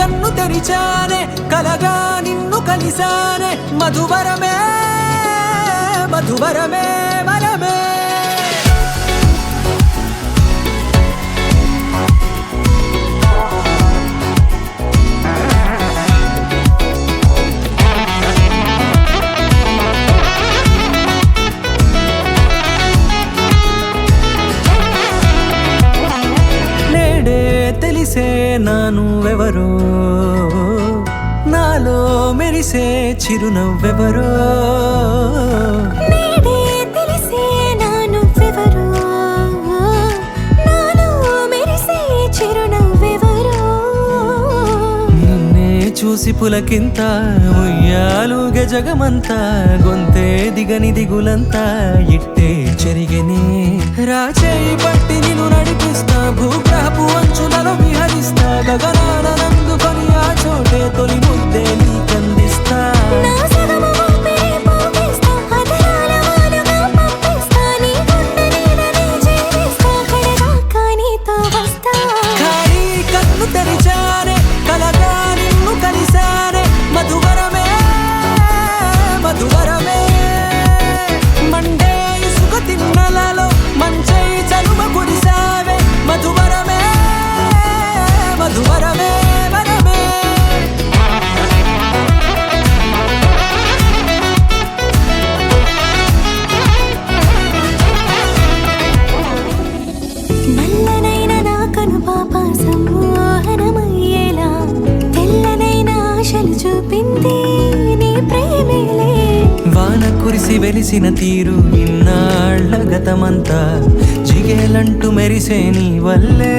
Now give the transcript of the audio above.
కన్ను తెరిచానే కలగా నిన్ను కలిసానే మధువరమే మధువరమే వరమే తెలిసే నానువెవరో నాలో మెరిసే చిరునవ్వెవరో నేడే తెలిసే నానువెవరో నాలో మెరిసే చిరునవ్వెవరో నిన్నే చూసి పులకింత ఉయ్యాలుగే జగమంతా గొంతే దిగని దిగులంతా ఇట్టే చెరిగెనే రాచేయి పట్టి నిన్ను నడిపిస్తా భూగ్రహపు అంచులలో విహరిస్తా గగనాన నందుకొని ఆ చోటే తొలి ముద్దే నీకందిస్తా నా సగము ఊపిరి పోగిస్తా అదరాల వాలుగా పంపిస్తా నీ గుండె నీడనే జీవిస్తా కడదాకా నీతో వస్తా ఖాళీ కన్ను తెరిచానే కలగా నిన్ను కలిసానే మధువరమే మధువరమే మండే ఇసుక తిన్నలలో మంచై చలువ కురిసావే మధువరమే మధువరమే వరమే నల్లనైన నా కనుపాప సమ్మోహనమయ్యేలా తెల్లనైన ఆశలు చూపింది నీ ప్రేమేలే వాన కురిసి వెలిసిన తీరు ఇన్నాళ్ల గతమంతా జిగేలంటూ మెరిసే నీ వల్లే